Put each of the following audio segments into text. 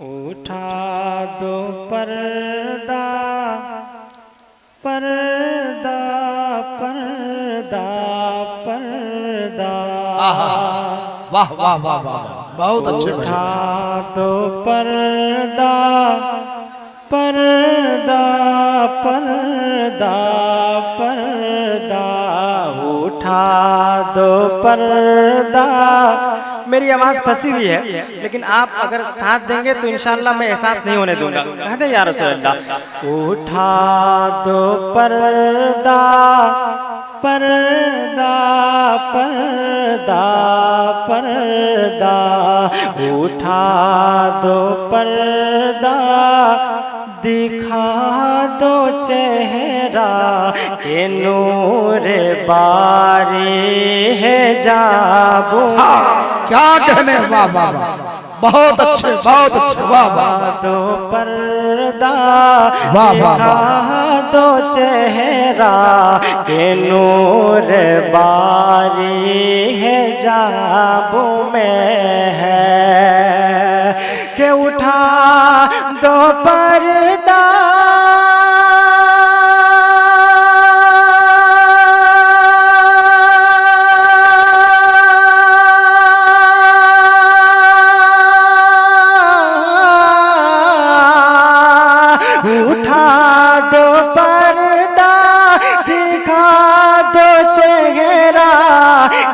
उठा दो पर्दा पर्दा पर्दा पर्दा। वाह वाह वाह वाह, बहुत अच्छे भजन। उठा दो पर्दा पर्दा पर्दा पर्दा। उठा दो पर्दा। मेरी आवाज फंसी हुई है, लेकिन आप अगर साथ देंगे तो इंशाअल्लाह मैं एहसास नहीं होने दूंगा। कहते या रसूल अल्लाह। उठा दो पर्दा पर्दा पर्दा पर्दा। उठा दो पर्दा दिखा दो चेहरा के नूर बारी है जाबू। क्या कहने, वाह वाह वाह, बहुत अच्छे बहुत अच्छे, वाह वाह। दो पर्दा वाह, वाह, दिखा दो चेहरा के नूर बारी है जाबू में है कि उठा दो पर्दा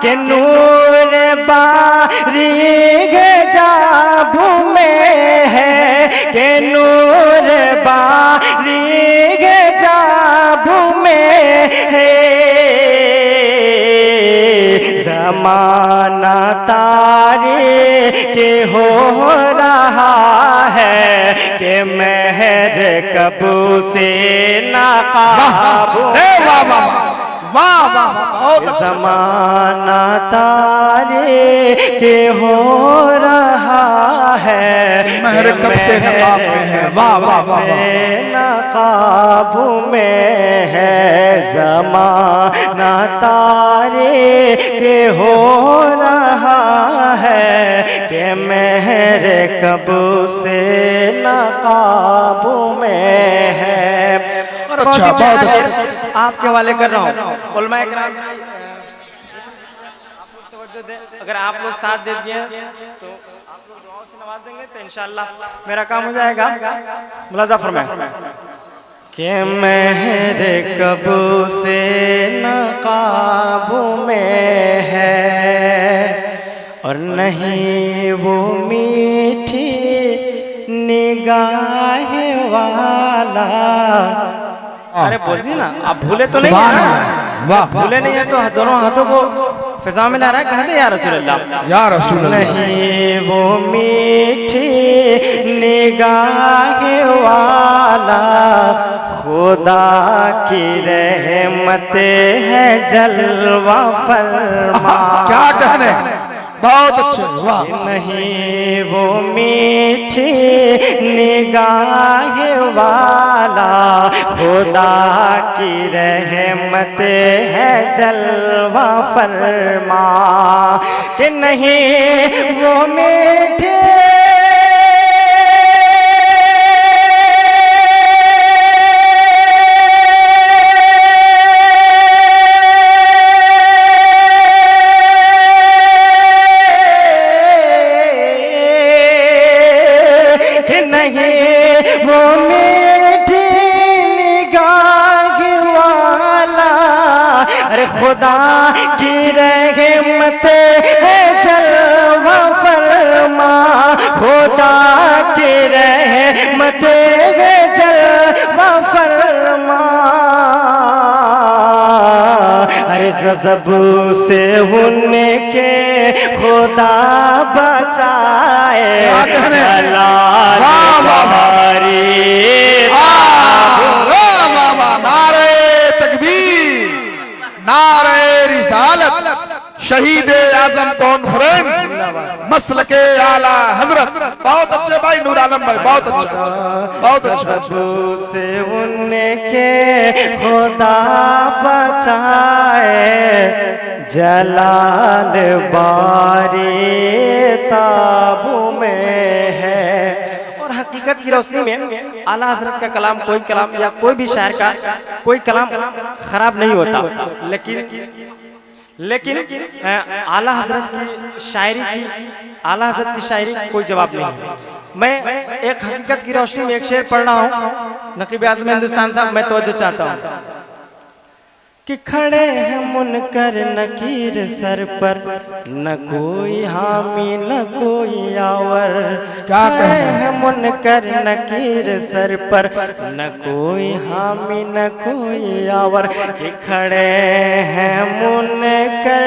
के नूर बारीग जाबू में है के नूर बारीग जाबू में है। ज़माना तारे के हो रहा है कि महर कबू से नाकाबू। वाह वाह, बहुत ज़माना तारे के हो रहा है महर कब से नकाब में है। वाह वाह वाह, नकाबू में है। ज़माना तारे के हो रहा है कि महर कब से नकाबू में है। अच्छा, बहुत अच्छा। आपके वाले कर रहा हूँ। उलमाए किराम अगर आप लोग साथ दे दिए तो आप लोग दुआओं से नवाज देंगे तो इंशाअल्लाह मेरा काम हो जाएगा। मुलाजा फरमाए कि महर कबू से नकाबू में है और नहीं वो मीठी निगाह वाला। अरे बोल दी ना, आप भूले तो नहीं है ना? वाह, भूले नहीं है तो दोनों हाथों को फिजा में ला रहा है। कहते या रसूल अल्लाह, या रसूल अल्लाह। नहीं वो मीठी निगाह वाला खुदा की रहमत है जलवा फरमा। क्या कहने, बहुत अच्छे, वाह। नहीं वो मीठी निगाह वाला खुदा की रहमत है जलवा फरमा कि नहीं वो मीठी खुदा की रहमत है जलवा फरमा। खुदा की रहमत है जलवा फरमा। अरे गज़ब से उनके खुदा बचाए जलाल हमारी। नारे रिसालत शहीद आजम कॉन्फ्रेंस मसलके आला हजरत। बहुत अच्छे भाई नूर आलम भाई, बहुत अच्छा बहुत अच्छा। से उनके खुदा बचाए जलाल बारी ताबू में है हकीकत की रोशनी में आला हजरत का कलाम या कोई भी शायर का कोई कलाम खराब नहीं होता, लेकिन आला हजरत की शायरी कोई जवाब नहीं है। मैं एक हकीकत की रोशनी में एक शेर पढ़ रहा हूँ। नकीब आज़म हिंदुस्तान साहब, मैं तवज्जो चाहता हूँ कि खड़े हैं मुनकर नकीर सर पर, न कोई हामी न कोई आवर। क्या खड़े हैं मुनकर नकीर सर पर, न कोई हामी न कोई आवर। कि खड़े हैं मुनकर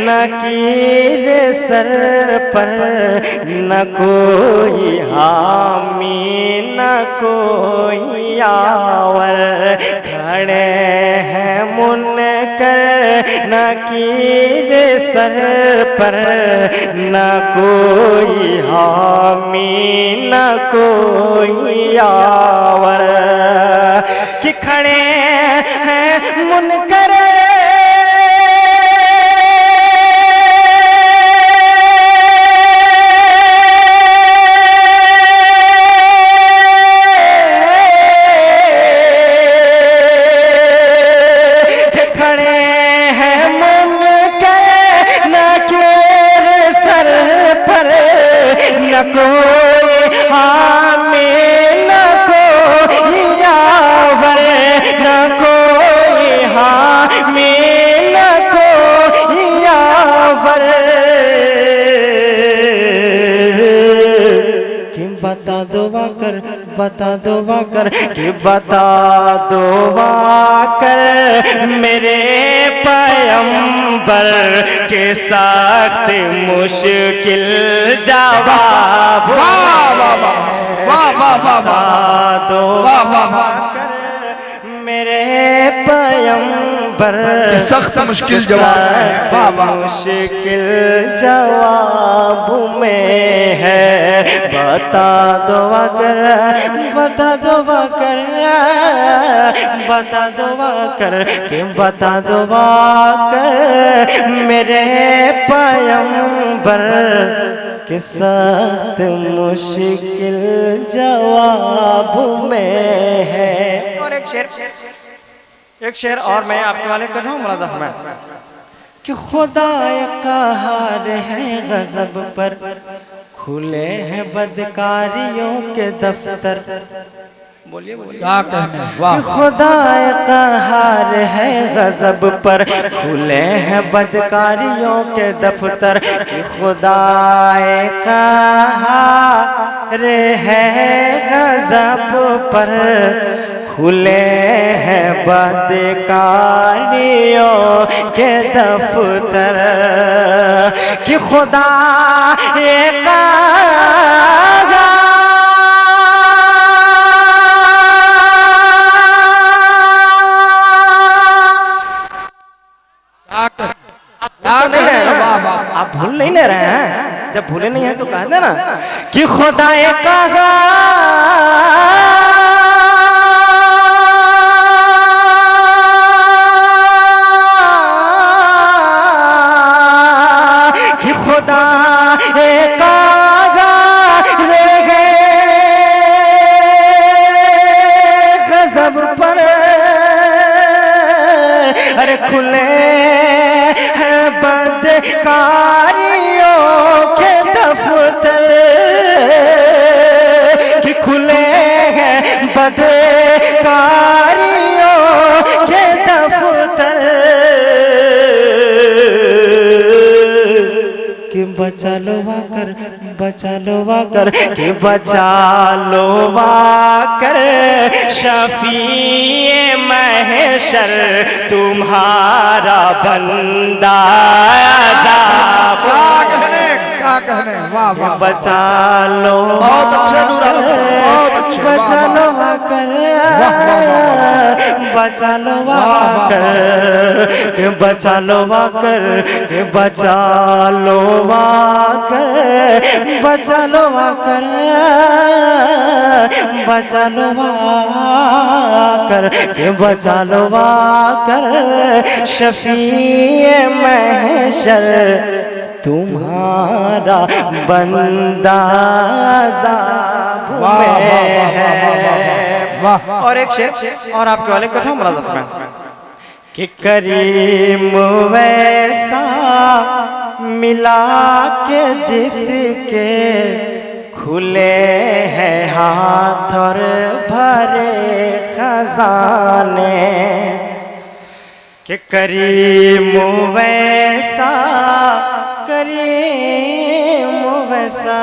नकीर सर पर, न कोई हामी न कोई आवर। खड़े हैं मुनकर नकीर सर पर, न कोई हामी न कोई आवर। कि खड़े हैं मुनकर न कोई हामी न कोई आवर, न कोई हामी न कोई आवर। कि बता दो वाकर, बता दो वाकर, कि बता दो वाकर मेरे पैगंबर के सख्त मुश्किल जवाब। वाह वाह वाह वाह वाह वाह दो वाह वाह मेरे पैगंबर सख्त मुश्किल जवाब। वाह वाह मुश्किल जवाब में है। बता दो वाकर, बता दो वाकर, बता दो वाकर, कि बता दो वाकर मेरे पैगंबर के सख्त मुश्किल जवाब में है। और एक शेर और मैं आपके वाले कर रहा हूँ मुलाज़ा फरमाएं कि खुदा का हार है गज़ब पर, खुले हैं बदकारियों के दफ्तर। बोलिए बोलिए क्या कहने। वाह खुदा का हार है गज़ब पर, खुले हैं बदकारियों के दफ्तर। खुदा का हार है गज़ब पर, खुले हैं बदकारियों के दफ्तर। कि खुदा का आप भूल नहीं ले रहे हैं, जब भूले नहीं हैं तो कह देना कि खुदा का कि खुदा का गज़ब पर, अरे खुले बदकारियों के दफ्तर। कि खुले हैं बदकारियों के दफ्तर। कि बचा लो वाकर, बचा लो वाकर, कि बचा लो वाकर शफीए महशर तुम्हारा बंदा अज़ाब। क्या कहने। वाह वाह बचा लो बहुत अच्छे नूर आलम, बहुत अच्छे। बचा लो वाकर, बचा लो वाकर, बचा लो वाकर, बचा लो वाकर, बचा लो वाकर, बचा लो वाकर, बचा लो वाकर शफीए महशर तुम्हारा बंदा अज़ाब वाह, वाह, में वाह, है। वाह, वाह। और एक शेर और आपके वाले कथा मुलाज़ा फरमाएं कि करीम वैसा मिला के जिसके खुले हैं हाथ और भरे खजाने, कि करीम वैसा, करीम वैसा,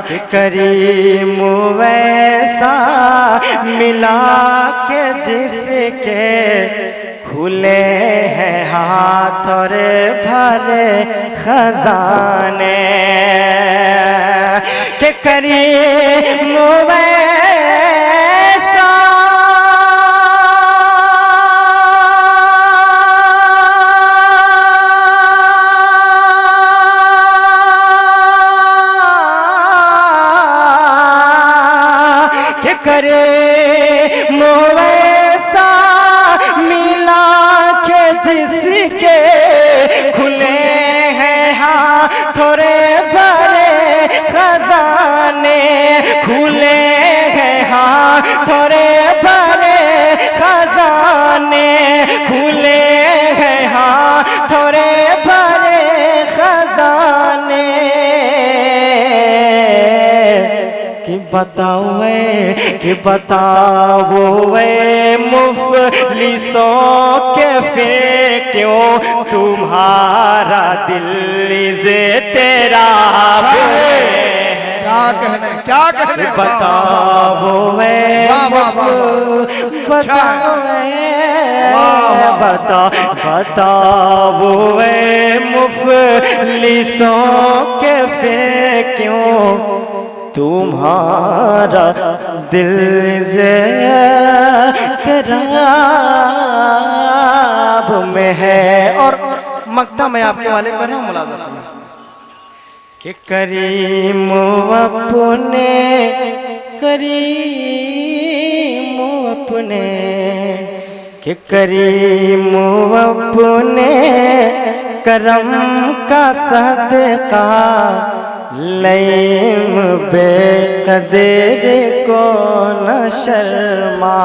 कि करीम वैसा मिला के जिसके खुले हैं हाथ और भरे खजाने, के करीम वैसा के करीम वैसा मिला के जिसके खुले हैं हाथ और भरे खजाने, खुले हैं हाथ और भरे खजाने, खुले हैं हाथ और भरे खजाने, कि बताओ वे मुफलिसों के फिर क्यों तुम्हारा दिल से तेरा क्या कहने, क्या कहने। बताओ वे बताओ वे मुफलिसों के फिर क्यों तुम्हारा दिल से खराब में है। और मक्ता मैं आपके वाले पर हूँ मुलाज़ा कि करीम अपने, करीम अपने, कि करीम अपने करम का सदका लईम बेकदर को न शर्मा,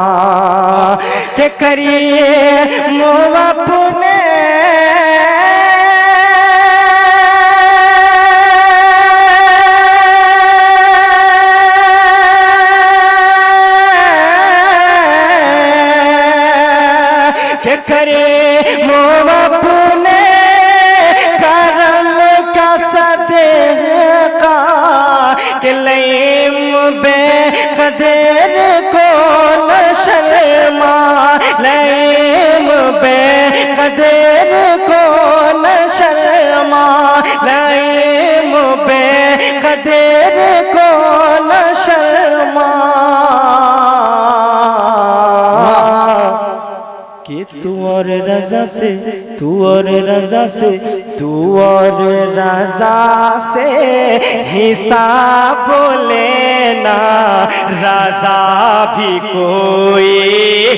के करीम अपने के करीम अपने करम का सदका के लईम बेकदर को न शर्मा, लईम बेकदर को न शर्मा, लईम बेकदर को न शर्मा, कि तू और रजा से, तू और रजा से, तू और रजा से हिसाब लेना, रजा भी कोई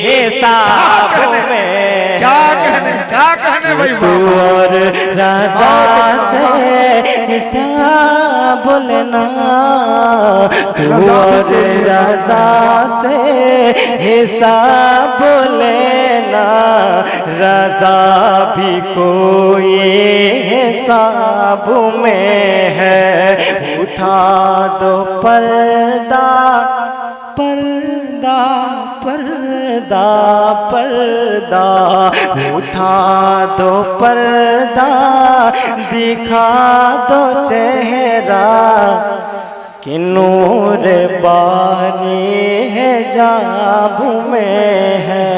हिसाब में, क्या कहने, क्या कहने भाई। तू और रजा से हिसाब लेना, तू और रजा से हिसाब लेना, रजा भी कोई हिसाब में है। उठा दो पर्दा, पर्दा, पर्दा, पर्दा, उठा दो पर्दा, दिखा दो चेहरा, कि नूर बानी है जाब में है।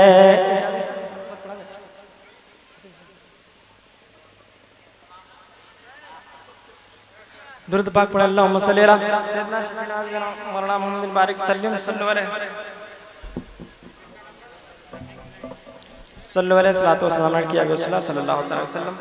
दुरूद पाक पढ़ अल्लाहुम्मा सल्ली अला सय्यिदना मौलाना मोहम्मद बारिक सल्लल्लाहु अलैहि वसल्लम किया गया सल्लल्लाहु अलैहि वसल्लम।